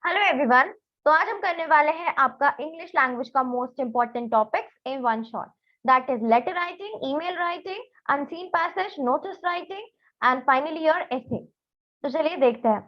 Hello everyone. तो आज हम करने वाले हैं आपका इंग्लिश लैंग्वेज का most important topics in one shot, that is letter writing, email writing, unseen passage, notice writing and finally your essay. तो चलिए देखते हैं।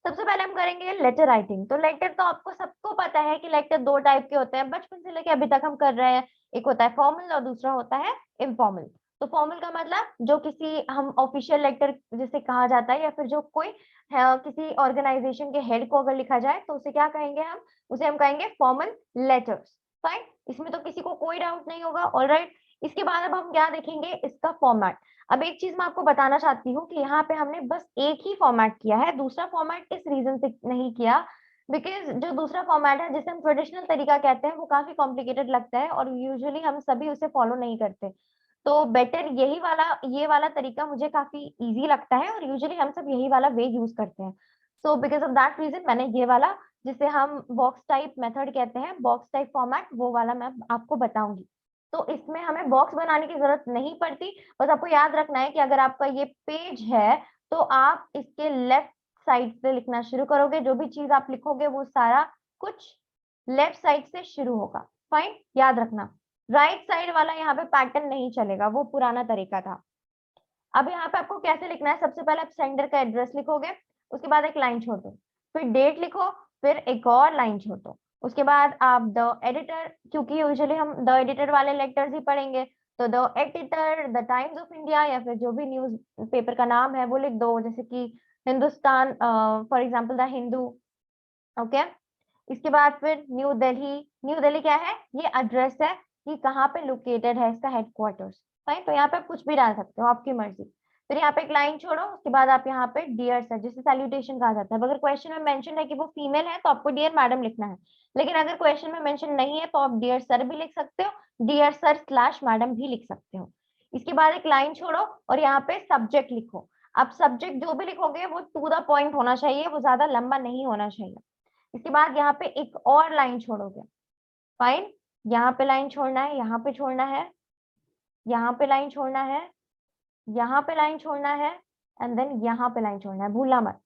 सबसे पहले हम करेंगे लेटर राइटिंग। तो लेटर तो आपको सबको पता है कि लेटर दो टाइप के होते हैं, बचपन से लेकर अभी तक हम कर रहे हैं। एक होता है फॉर्मल और दूसरा होता है इनफॉर्मल। तो फॉर्मल का मतलब जो किसी हम ऑफिशियल लेटर जिसे कहा जाता है, या फिर जो कोई किसी ऑर्गेनाइजेशन के हेड को अगर लिखा जाए तो उसे क्या कहेंगे हम? उसे हम कहेंगे फॉर्मल लेटर्स। फाइन, इसमें तो किसी को कोई डाउट नहीं होगा। ऑलराइट, इसके बाद अब हम क्या देखेंगे? इसका फॉर्मेट। अब एक चीज मैं आपको बताना चाहती हूँ कि यहाँ पे हमने बस एक ही फॉर्मेट किया है, दूसरा फॉर्मेट इस रीजन से नहीं किया बिकॉज जो दूसरा फॉर्मेट है जिसे हम ट्रेडिशनल तरीका कहते हैं वो काफी कॉम्प्लिकेटेड लगता है और यूजुअली हम सभी उसे फॉलो नहीं करते। तो बेटर यही वाला ये वाला तरीका मुझे काफी इजी लगता है और यूजुअली हम सब यही वाला वे यूज करते हैं। So because of that reason मैंने ये वाला, जिसे हम बॉक्स टाइप मेथड कहते हैं, बॉक्स टाइप फॉर्मेट, वो वाला मैं आपको बताऊंगी। तो इसमें हमें बॉक्स बनाने की जरूरत नहीं पड़ती। बस आपको याद रखना है कि अगर आपका ये पेज है तो आप इसके लेफ्ट साइड से लिखना शुरू करोगे। जो भी चीज आप लिखोगे वो सारा कुछ लेफ्ट साइड से शुरू होगा। फाइन, याद रखना। राइट साइड वाला यहाँ पे पैटर्न नहीं चलेगा, वो पुराना तरीका था। अब यहाँ पे आपको कैसे लिखना है? सबसे पहले आप सेंडर का एड्रेस लिखोगे, उसके बाद एक लाइन छोड़ दो, फिर डेट लिखो, फिर एक और लाइन छोड़ दो। उसके बाद आप द एडिटर, क्योंकि यूजुअली हम द एडिटर वाले लेटर्स ही पढ़ेंगे, तो the editor, the times of India, या फिर जो भी न्यूज पेपर का नाम है वो लिख दो, जैसे कि Hindustan, for example the Hindu. Okay, इसके बाद फिर न्यू दिल्ली। न्यू दिल्ली क्या है? ये एड्रेस है कि कहाँ पे लोकेटेड है इसका हेडक्वार्टर्स। फाइन, तो यहाँ पे आप कुछ भी डाल सकते हो, आपकी मर्जी। फिर यहाँ पे एक लाइन छोड़ो, उसके बाद आप यहाँ पे डियर सर, जिसे सैल्यूटेशन कहा जाता है। अगर क्वेश्चन में मेंशन है कि वो फीमेल है तो आपको डियर मैडम लिखना है, लेकिन अगर क्वेश्चन में मेंशन नहीं है तो आप डियर सर भी लिख सकते हो, डियर सर स्लैश मैडम भी लिख सकते हो। इसके बाद एक लाइन छोड़ो और यहाँ पे सब्जेक्ट लिखो। अब सब्जेक्ट जो भी लिखोगे वो टू द पॉइंट होना चाहिए, वो ज्यादा लंबा नहीं होना चाहिए। इसके बाद यहाँ पे एक और लाइन छोड़ोगे। फाइन, यहाँ पे लाइन छोड़ना है, यहाँ पे छोड़ना है, यहाँ पे लाइन छोड़ना है, यहाँ पे लाइन छोड़ना है, एंड देन यहाँ पे लाइन छोड़ना है, भूलना मत।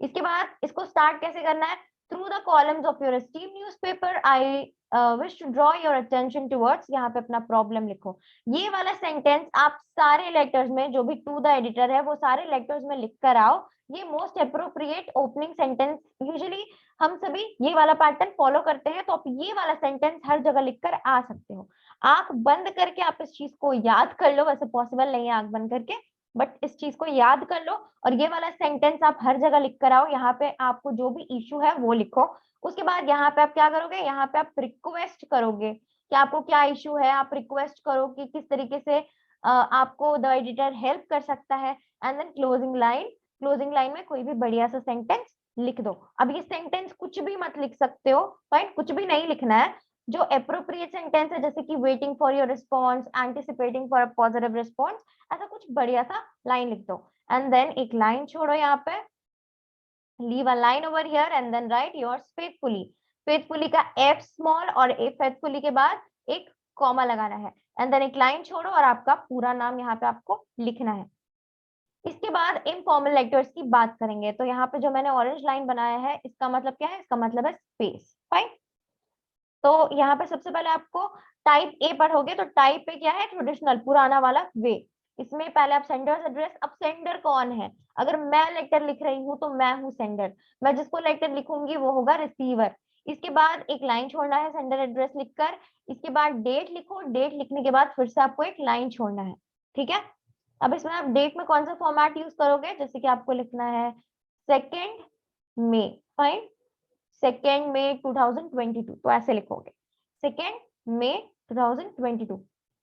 इसके बाद इसको स्टार्ट कैसे करना है? Through the columns of your esteemed newspaper I wish to draw your attention towards, यहाँ पे अपना प्रॉब्लम लिखो। ये वाला सेंटेंस आप सारे लेटर्स में, जो भी टू द एडिटर है वो सारे लेटर्स में लिख कर आओ। ये most appropriate opening sentence, usually हम सभी ये वाला पैटर्न फॉलो करते हैं, तो आप ये वाला सेंटेंस हर जगह लिखकर आ सकते हो। आंख बंद करके आप इस चीज को याद कर लो, वैसे पॉसिबल नहीं है आंख बंद करके, बट इस चीज को याद कर लो और ये वाला सेंटेंस आप हर जगह लिख कर आओ। यहाँ पे आपको जो भी इश्यू है वो लिखो। उसके बाद यहाँ पे आप क्या करोगे? यहाँ पे आप रिक्वेस्ट करोगे कि आपको क्या इश्यू है, आप रिक्वेस्ट करो कि किस तरीके से आपको द एडिटर हेल्प कर सकता है, and then closing line. Closing line में कोई भी बढ़िया सा सेंटेंस लिख दो। अब ये सेंटेंस कुछ भी मत लिख सकते हो, राइट? कुछ भी नहीं लिखना है। जो अप्रोप्रिएट सेंटेंस है, जैसे कि waiting for your response, anticipating for a positive response, ऐसा कुछ बढ़िया सा लाइन लिख दो। एंड देन एक लाइन छोड़ो यहाँ पे, leave a line over here and then write yours faithfully. Faithfully का एफ स्मॉल और ए फेथफुली के बाद एक कॉमा लगाना है, एंड देन एक लाइन छोड़ो और आपका पूरा नाम यहाँ पे आपको लिखना है। इसके बाद इनफॉर्मल लेटर्स की बात करेंगे। तो यहाँ पे जो मैंने ऑरेंज लाइन बनाया है, इसका मतलब क्या है? इसका मतलब है स्पेस। फाइन, तो यहाँ पे सबसे पहले आपको टाइप ए पढ़ोगे तो टाइप ए क्या है? ट्रेडिशनल, पुराना वाला वे। इसमें पहले आप सेंडर्स एड्रेस, अब सेंडर कौन है? अगर मैं लेटर लिख रही हूँ तो मैं हूँ सेंडर, मैं जिसको लेटर लिखूंगी वो होगा रिसीवर। इसके बाद एक लाइन छोड़ना है सेंडर एड्रेस लिखकर। इसके बाद डेट लिखो, डेट लिखने के बाद फिर से आपको एक लाइन छोड़ना है। ठीक है, अब इसमें आप डेट में कौन सा फॉर्मेट यूज करोगे? जैसे कि आपको लिखना है 2 मई। फाइन, 2 मई 2022, तो ऐसे लिखोगे 2 मई 2022।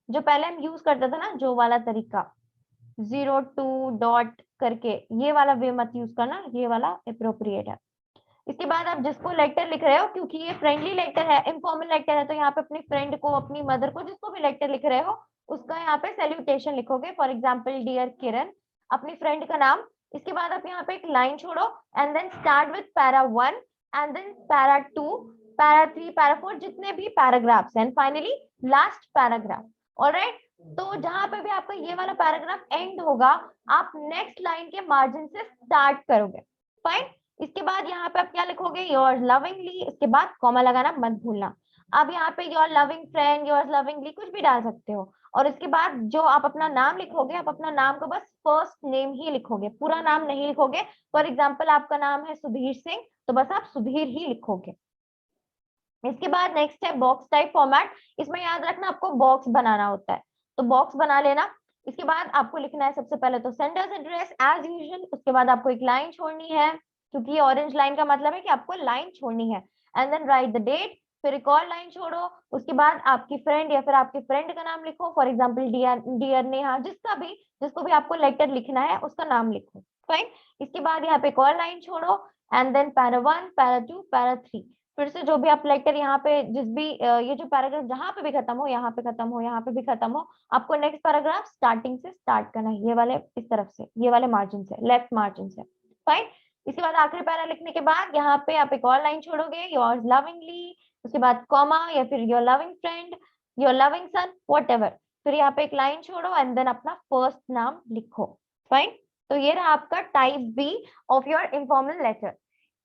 जो पहले हम यूज करते थे ना, जो वाला तरीका 02 करके, ये वाला वे मत यूज करना, ये वाला अप्रोप्रिएट है। इसके बाद आप जिसको लेटर लिख रहे हो, क्योंकि ये फ्रेंडली लेटर है, इनफॉर्मल लेटर है, तो यहाँ पे अपनी फ्रेंड को, अपनी मदर को, जिसको भी लेटर लिख रहे हो उसका यहाँ पे सैल्यूटेशन लिखोगे। फॉर एग्जाम्पल डियर किरण, अपनी फ्रेंड का नाम। इसके बाद आप यहाँ पे एक लाइन छोड़ो and then start with para 1 and then para 2, para 3, para 4, जितने भी पैराग्राफ्स हैं, फाइनली लास्ट पैराग्राफ। ऑलराइट, तो जहां पे भी आपका ये वाला पैराग्राफ एंड होगा, आप नेक्स्ट लाइन के मार्जिन से स्टार्ट करोगे। फाइन, इसके बाद यहाँ पे आप क्या लिखोगे, योर लविंगली, इसके बाद कॉमा लगाना मत भूलना। अब यहाँ पे your loving friend, your lovingly कुछ भी डाल सकते हो। और इसके बाद जो आप अपना नाम लिखोगे, आप अपना नाम को बस फर्स्ट नेम ही लिखोगे, पूरा नाम नहीं लिखोगे। फॉर एग्जाम्पल आपका नाम है सुधीर सिंह, तो बस आप सुधीर ही लिखोगे। इसके बाद नेक्स्ट है बॉक्स टाइप फॉर्मेट। इसमें याद रखना आपको बॉक्स बनाना होता है, तो बॉक्स बना लेना। इसके बाद आपको लिखना है सबसे पहले तो सेंडर्स एड्रेस एज यूजुअल। उसके बाद आपको एक लाइन छोड़नी है, क्योंकि ऑरेंज लाइन का मतलब है कि आपको लाइन छोड़नी है। And then write the date, फिर एक और लाइन छोड़ो। उसके बाद आपकी फ्रेंड या फिर आपके फ्रेंड का नाम लिखो, for example dear dear Neha, जिसको भी आपको लेटर लिखना है उसका नाम लिखो। फाइन। इसके बाद यहाँ पे एक और लाइन छोड़ो। And then para 1, para 2, para 3, फिर से जो भी आप लेटर यहाँ पे जिस भी ये जो पैराग्राफ जहां पे भी खत्म हो, यहाँ पे खत्म हो, यहाँ पे भी खत्म हो, आपको नेक्स्ट पैराग्राफ स्टार्टिंग से स्टार्ट करना है, ये वाले इस तरफ से, ये वाले मार्जिन से, लेफ्ट मार्जिन से। फाइन। इसके बाद आखिरी पैरा लिखने के बाद यहाँ पे आप एक और लाइन छोड़ोगे, योर्स लविंगली, उसके बाद कॉमा या फिर your loving friend, your loving son, what ever. फिर यहाँ पे एक लाइन छोड़ो एंड देन अपना फर्स्ट नाम लिखो। फाइन। तो ये रहा आपका type B of your informal letter.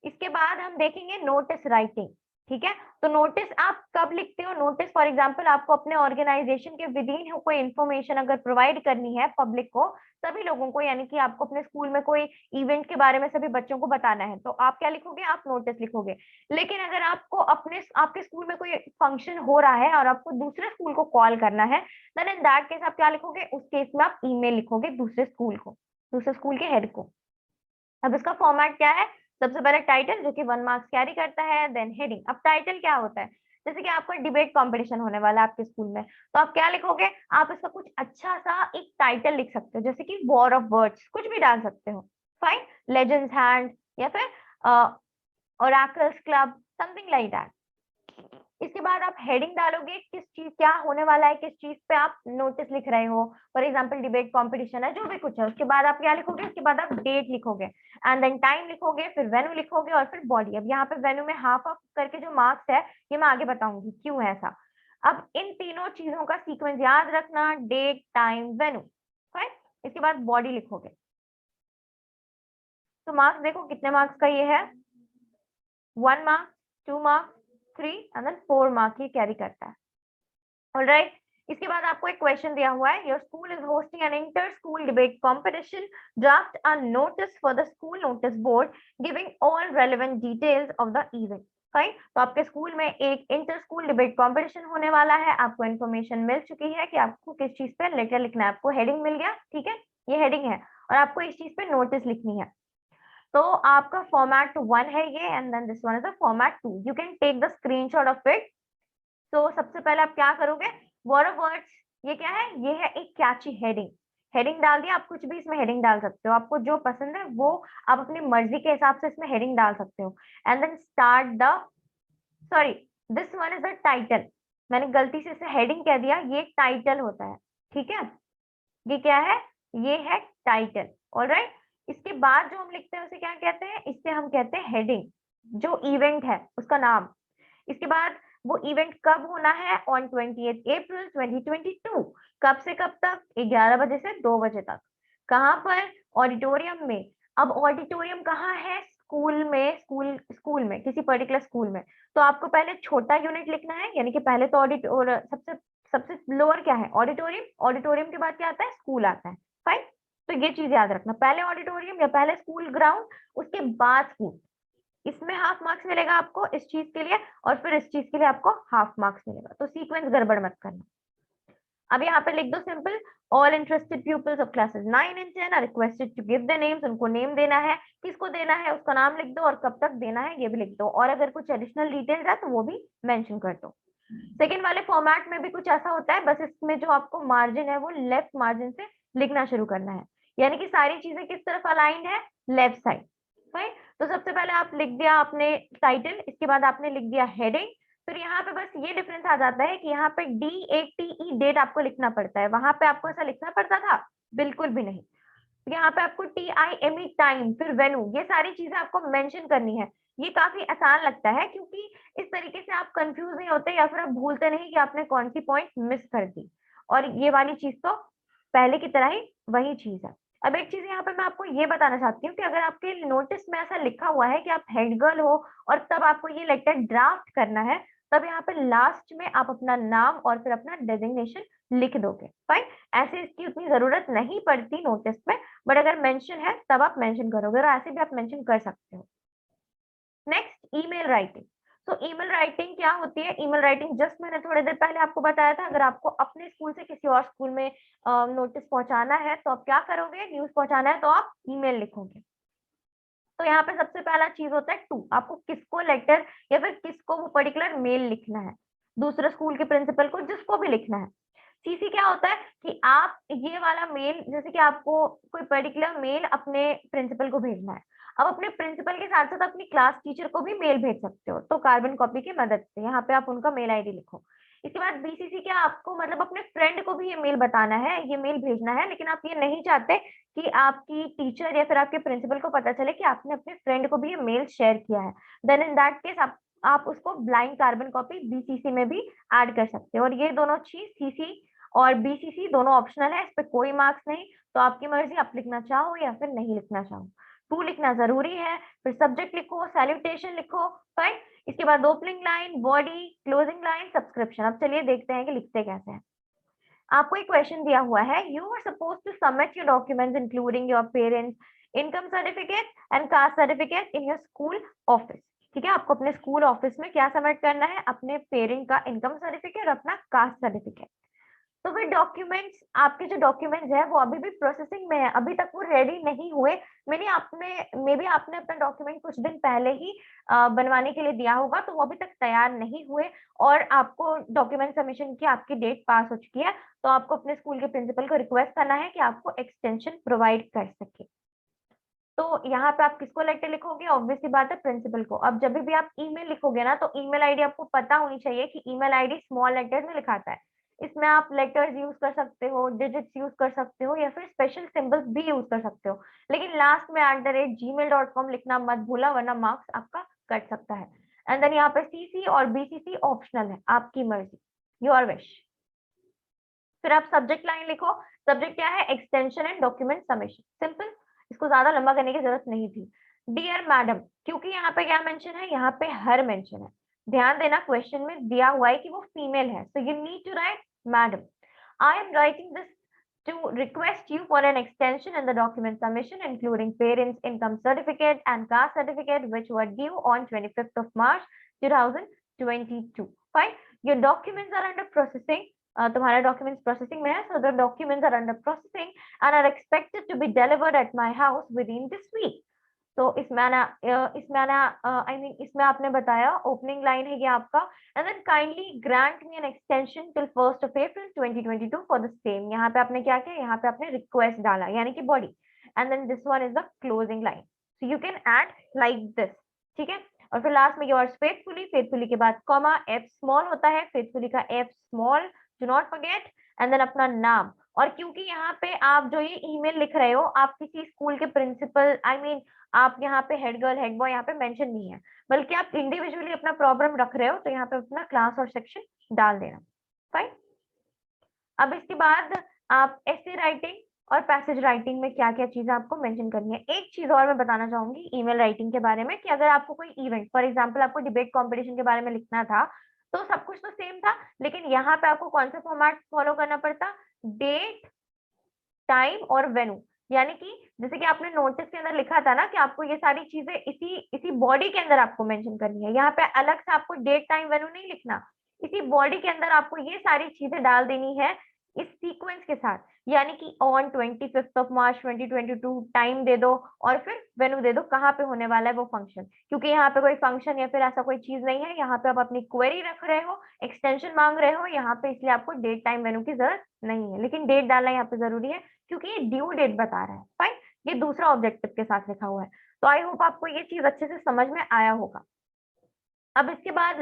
इसके बाद हम देखेंगे नोटिस राइटिंग। ठीक है, तो नोटिस आप कब लिखते हो? नोटिस फॉर एग्जांपल आपको अपने ऑर्गेनाइजेशन के विद इन कोई इन्फॉर्मेशन अगर प्रोवाइड करनी है पब्लिक को, सभी लोगों को, यानी कि आपको अपने स्कूल में कोई इवेंट के बारे में सभी बच्चों को बताना है, तो आप क्या लिखोगे? आप नोटिस लिखोगे। लेकिन अगर आपको आपके स्कूल में कोई फंक्शन हो रहा है और आपको दूसरे स्कूल को कॉल करना है, देन इन दैट केस आप क्या लिखोगे? उस केस में आप ईमेल लिखोगे दूसरे स्कूल को, दूसरे स्कूल के हेड को। अब इसका फॉर्मेट क्या है? सबसे पहले टाइटल, जो कि 1 मार्क्स कैरी करता है, देन हेडिंग। अब टाइटल क्या होता है? जैसे कि आपका डिबेट कंपटीशन होने वाला है आपके स्कूल में, तो आप क्या लिखोगे? आप इसका कुछ अच्छा सा एक टाइटल लिख सकते हो, जैसे कि वॉर ऑफ वर्ड्स, कुछ भी डाल सकते हो। फाइन। लेजेंड्स हैंड या फिर oracles club, something like that. इसके बाद आप हेडिंग डालोगे, किस चीज क्या होने वाला है, किस चीज पे आप नोटिस लिख रहे हो। फॉर एग्जांपल डिबेट कंपटीशन है, जो भी कुछ है। उसके बाद आप क्या लिखोगे? उसके बाद आप डेट लिखोगे एंड देन टाइम लिखोगे, फिर वेन्यू लिखोगे और फिर बॉडी। अब यहाँ पे वेन्यू में हाफ ऑफ करके जो मार्क्स है, ये मैं आगे बताऊंगी क्यों है ऐसा। अब इन तीनों चीजों का सीक्वेंस याद रखना, डेट, टाइम, वेन्यू। फाइन। इसके बाद बॉडी लिखोगे। तो मार्क्स देखो कितने मार्क्स का ये है, 1 marks, 2 marks, 3 and then 4 marks ये कैरी करता है। ऑलराइट। इसके बाद आपको एक क्वेश्चन दिया हुआ है, your school is hosting an inter school debate competition, draft a notice for the school notice board giving all relevant details of the event. Right, तो आपके स्कूल में एक इंटर स्कूल डिबेट कॉम्पिटिशन होने वाला है, आपको इन्फॉर्मेशन मिल चुकी है कि आपको किस चीज पे लेटर लिखना है, आपको हेडिंग मिल गया। ठीक है, ये हेडिंग है और आपको इस चीज पे नोटिस लिखनी है। तो आपका फॉर्मेट 1 है ये, and then this one is the format 2। You can take the screenshot of it. तो सबसे पहले आप क्या करोगे? वॉर ऑफ वर्ड्स, ये क्या है? ये है एक कैची हेडिंग। हेडिंग डाल दिया, आप कुछ भी इसमें हेडिंग डाल सकते हो, आपको जो पसंद है वो आप अपनी मर्जी के हिसाब से इसमें हेडिंग डाल सकते हो। And then start the, sorry, this one is the title. मैंने गलती से इसे हेडिंग कह दिया, ये टाइटल होता है। ठीक है, ये क्या है? ये है टाइटल। ऑलराइट। इसके बाद जो हम लिखते हैं उसे क्या कहते हैं? इसे हम कहते हैं हेडिंग, जो इवेंट है उसका नाम। इसके बाद वो इवेंट कब होना है? ऑन 28 अप्रैल 2022। कब से कब तक? 11 बजे से 2 बजे तक। कहाँ पर? ऑडिटोरियम में। अब ऑडिटोरियम कहाँ है? स्कूल में, स्कूल में, किसी पर्टिकुलर स्कूल में। तो आपको पहले छोटा यूनिट लिखना है, यानी कि पहले तो ऑडिट और सबसे सबसे लोअर क्या है? ऑडिटोरियम। ऑडिटोरियम के बाद क्या आता है? स्कूल आता है। फाइन। तो ये चीज याद रखना, पहले ऑडिटोरियम या पहले स्कूल ग्राउंड, उसके बाद स्कूल। इसमें हाफ मार्क्स मिलेगा आपको इस चीज के लिए, और फिर इस चीज के लिए आपको हाफ मार्क्स मिलेगा। तो सीक्वेंस गड़बड़ मत करना। अब यहाँ पे लिख दो simple, all interested peoples of classes 9 and 10 are requested to give the names. उनको नेम देना है, किसको देना है उसका नाम लिख दो, और कब तक देना है ये भी लिख दो, और अगर कुछ एडिशनल डिटेल्स है तो वो भी मेंशन कर दो। सेकेंड वाले फॉर्मेट में भी कुछ ऐसा होता है, बस इसमें जो आपको मार्जिन है वो लेफ्ट मार्जिन से लिखना शुरू करना है, यानी कि सारी चीजें किस तरफ अलाइंड है? Left side. राइट। तो सबसे पहले आप लिख दिया आपने टाइटल, इसके बाद आपने लिख दिया हेडिंग। फिर यहाँ पे बस ये डिफरेंस आ जाता है कि यहाँ पे DATE डेट आपको लिखना पड़ता है, वहां पे आपको ऐसा लिखना पड़ता था? बिल्कुल भी नहीं। यहाँ पे आपको TIME टाइम, फिर वेन्यू, ये सारी चीजें आपको मेंशन करनी है। ये काफी आसान लगता है, क्योंकि इस तरीके से आप कंफ्यूज नहीं होते या फिर आप भूलते नहीं कि आपने कौन सी पॉइंट मिस कर दी। और ये वाली चीज तो पहले की तरह ही वही चीज है। अब एक चीज यहाँ पे मैं आपको ये बताना चाहती हूँ कि अगर आपके नोटिस में ऐसा लिखा हुआ है कि आप हेड गर्ल हो और तब आपको ये लेटर ड्राफ्ट करना है, तब यहाँ पे लास्ट में आप अपना नाम और फिर अपना डेजिग्नेशन लिख दोगे। फाइन, ऐसे इसकी उतनी जरूरत नहीं पड़ती नोटिस में, बट अगर मेंशन है तब आप मेंशन करोगे और ऐसे भी आप मेंशन कर सकते हो। Next, email writing. तो ईमेल राइटिंग क्या होती है? ईमेल राइटिंग जस्ट मैंने थोड़ी देर पहले आपको बताया था, अगर आपको अपने स्कूल से किसी और स्कूल में नोटिस पहुंचाना है तो आप क्या करोगे? न्यूज पहुंचाना है तो आप ईमेल लिखोगे। तो यहाँ पे सबसे पहला चीज होता है टू, आपको किसको लेटर या फिर किसको वो पर्टिकुलर मेल लिखना है, दूसरे स्कूल के प्रिंसिपल को, जिसको भी लिखना है। सीसी क्या होता है कि आप ये वाला मेल, जैसे कि आपको कोई पर्टिकुलर मेल अपने प्रिंसिपल को भेजना है, अब अपने प्रिंसिपल के साथ साथ अपनी क्लास टीचर को भी मेल भेज सकते हो, तो कार्बन कॉपी की मदद से यहाँ पे आप उनका मेल आईडी लिखो। इसके बाद बीसीसी क्या, आपको मतलब अपने फ्रेंड को भी ये मेल बताना है, ये मेल भेजना है, लेकिन आप ये नहीं चाहते कि आपकी टीचर या फिर आपके प्रिंसिपल को पता चले कि आपने अपने फ्रेंड को भी ये मेल शेयर किया है, देन इन दैट केस आप उसको ब्लाइंड कार्बन कॉपी बीसीसी में भी ऐड कर सकते हो। और ये दोनों चीज सीसी और बीसीसी दोनों ऑप्शनल है, इस पे कोई मार्क्स नहीं, तो आपकी मर्जी, आप लिखना चाहो या फिर नहीं लिखना चाहो। टू लिखना जरूरी है, फिर सब्जेक्ट लिखो, सैल्यूटेशन लिखो, फाइन। इसके बाद opening line, body, closing line, subscription. अब चलिए देखते हैं कि लिखते कैसे हैं। आपको एक क्वेश्चन दिया हुआ है, you are suppose to submit your documents including your parents income certificate and caste certificate in your school office. ठीक है, आपको अपने स्कूल ऑफिस में क्या सबमिट करना है? अपने पेरेंट का इनकम सर्टिफिकेट और अपना कास्ट सर्टिफिकेट। तो फिर डॉक्यूमेंट्स, आपके जो डॉक्यूमेंट्स है वो अभी भी प्रोसेसिंग में है, अभी तक वो रेडी नहीं हुए। मे बी आपने अपना डॉक्यूमेंट कुछ दिन पहले ही बनवाने के लिए दिया होगा, तो वो अभी तक तैयार नहीं हुए और आपको डॉक्यूमेंट सबमिशन की आपकी डेट पास हो चुकी है, तो आपको अपने स्कूल के प्रिंसिपल को रिक्वेस्ट करना है कि आपको एक्सटेंशन प्रोवाइड कर सके। तो यहाँ पे आप किसको लेटर लिखोगे? ऑब्वियसली बात है, प्रिंसिपल को। अब जब भी आप ईमेल लिखोगे ना, तो ईमेल आईडी आपको पता होनी चाहिए कि ईमेल आईडी स्मॉल लेटर में लिखा आता है। इसमें आप लेटर्स यूज कर सकते हो, डिजिट्स यूज कर सकते हो या फिर स्पेशल सिंबल्स भी यूज कर सकते हो, लेकिन लास्ट में @gmail.com लिखना मत भूला, वरना मार्क्स आपका कट सकता है। एंड देन यहाँ पे सीसी और बीसीसी ऑप्शनल है, आपकी मर्जी, योर विश। फिर आप सब्जेक्ट लाइन लिखो। सब्जेक्ट क्या है? Extension and document submission, simple, इसको ज्यादा लंबा करने की जरूरत नहीं थी। डियर मैडम, क्योंकि यहाँ पे क्या मेंशन है? यहाँ पे हर मेंशन है। ध्यान देना, क्वेश्चन में दिया हुआ है कि वो फीमेल है, so you need to write madam. I am writing this to request you for an extension in the document submission, including parents' income certificate and caste certificate, which were due on 25th of March 2022. Fine. Your documents are under processing. तुम्हारा documents processing में है, so the documents are under processing and are expected to be delivered at my house within this week. तो इसमें आपने बताया, opening line है ये आपका, and then kindly grant me an extension till 1st of April 2022 for the same. यहाँ पे आपने क्या किया? यहाँ पे आपने रिक्वेस्ट डाला, यानी कि body, and then this one is the closing line, so you can add like this. ठीक है, और फिर लास्ट में योर्स फेथफुली, फेथफुली के बाद कॉमा, एफ स्मॉल होता है, फेथफुली का F small, do not forget, and then अपना नाम। और क्योंकि यहाँ पे आप जो ये ईमेल लिख रहे हो, आप किसी स्कूल के प्रिंसिपल, आप यहाँ पे हेड गर्ल, हेड बॉय यहाँ पे मेंशन नहीं है, बल्कि आप इंडिविजुअली अपना प्रॉब्लम रख रहे हो, तो यहाँ पे अपना क्लास और सेक्शन डाल देना। फाइन। अब इसके बाद आप ऐसे राइटिंग और पैसेज राइटिंग में क्या क्या चीजें आपको मेंशन करनी है। एक चीज और मैं बताना चाहूंगी ईमेल राइटिंग के बारे में, कि अगर आपको कोई इवेंट, फॉर एग्जांपल आपको डिबेट कंपटीशन के बारे में लिखना था, तो सब कुछ तो सेम था, लेकिन यहाँ पे आपको कौन सा फॉर्मेट फॉलो करना पड़ता? डेट, टाइम और वेन्यू। यानी कि जैसे कि आपने नोटिस के अंदर लिखा था ना कि आपको ये सारी चीजें इसी इसी बॉडी के अंदर आपको मेंशन करनी है, यहाँ पे अलग से आपको डेट, टाइम, वेन्यू नहीं लिखना, इसी बॉडी के अंदर आपको ये सारी चीजें डाल देनी है इस सीक्वेंस के साथ। यानी कि on 25th of March 2022 time दे दो और फिर वेन्यू दे दो, कहाँ पे होने वाला है वो फंक्शन, क्योंकि यहाँ पे कोई फंक्शन या फिर ऐसा कोई चीज नहीं है, यहाँ पे आप अपनी क्वेरी रख रहे हो, एक्सटेंशन मांग रहे हो यहाँ पे, इसलिए आपको डेट, टाइम, वेन्यू की जरूरत नहीं है, लेकिन डेट डालना यहाँ पे जरूरी है क्योंकि ये ड्यू डेट बता रहा है। फाइन, ये दूसरा ऑब्जेक्टिव के साथ लिखा हुआ है। तो आई होप आपको ये चीज अच्छे से समझ में आया होगा। अब इसके बाद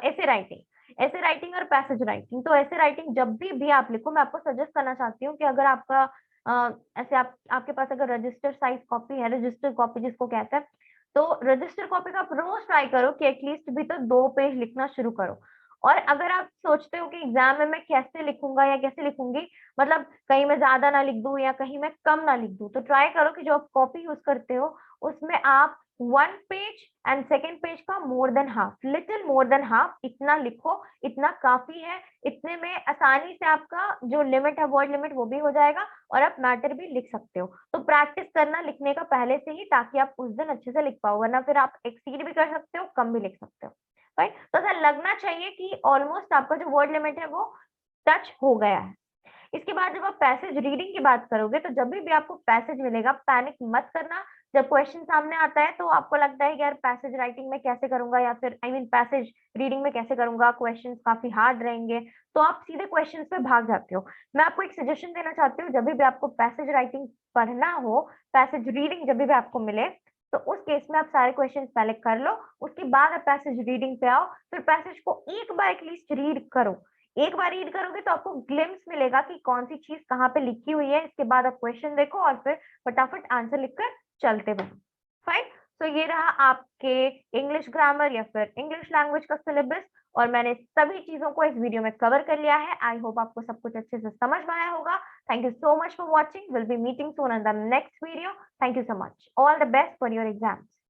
ऐसे राइटिंग, ऐसे राइटिंग और पैसेज राइटिंग। तो ऐसे राइटिंग जब भी आप लिखो, मैं आपको सजेस्ट करना चाहती हूँ कि अगर आपका ऐसे आपके पास अगर रजिस्टर साइज कॉपी है, रजिस्टर कॉपी जिसको कहते हैं, तो रजिस्टर कॉपी का आप रोज ट्राई करो कि एटलीस्ट भी तो 2 पेज लिखना शुरू करो। और अगर आप सोचते हो कि एग्जाम में मैं कैसे लिखूंगा या कैसे लिखूंगी, मतलब कहीं मैं ज्यादा ना लिख दूं या कहीं मैं कम ना लिख दूं, तो ट्राई करो कि जो आप कॉपी यूज करते हो उसमें आप 1 पेज एंड सेकेंड पेज का more than half, little more than half इतना लिखो, इतना काफी है। इतने में आसानी से आपका जो लिमिट है वर्ड लिमिट वो भी हो जाएगा और आप मैटर भी लिख सकते हो। तो प्रैक्टिस करना लिखने का पहले से ही, ताकि आप उस दिन अच्छे से लिख पाओ, वरना फिर आप एक्सीड भी कर सकते हो, कम भी लिख सकते हो। राइट, तो ऐसा लगना चाहिए कि ऑलमोस्ट आपका जो वर्ड लिमिट है वो टच हो गया है। इसके बाद जब आप पैसेज रीडिंग की बात करोगे, तो जब भी आपको पैसेज मिलेगा पैनिक मत करना। जब क्वेश्चन सामने आता है तो आपको लगता है कि यार पैसेज राइटिंग में कैसे करूंगा, या फिर आई मीन पैसेज रीडिंग में कैसे करूंगा, क्वेश्चंस काफी हार्ड रहेंगे, तो आप सीधे क्वेश्चंस पे भाग जाते हो। मैं आपको एक सजेशन देना चाहती हूँ, जब भी आपको पैसेज राइटिंग पढ़ना हो, पैसेज रीडिंग जब भी आपको मिले, तो उस केस में आप सारे क्वेश्चंस पहले कर लो, उसके बाद आप पैसेज रीडिंग पे आओ, फिर पैसेज को एक बार एटलीस्ट रीड करो। एक बार रीड करोगे तो आपको ग्लिम्स मिलेगा कि कौन सी चीज कहाँ पे लिखी हुई है। इसके बाद आप क्वेश्चन देखो और फिर फटाफट आंसर लिखकर चलते बनो। फाइन। तो ये रहा आपके इंग्लिश ग्रामर या फिर इंग्लिश लैंग्वेज का सिलेबस, और मैंने सभी चीजों को इस वीडियो में कवर कर लिया है। आई होप आपको सब कुछ अच्छे से समझ में आया होगा। Thank you so much for watching. Will be meeting soon in the next video. Thank you so much. All the best for your exams.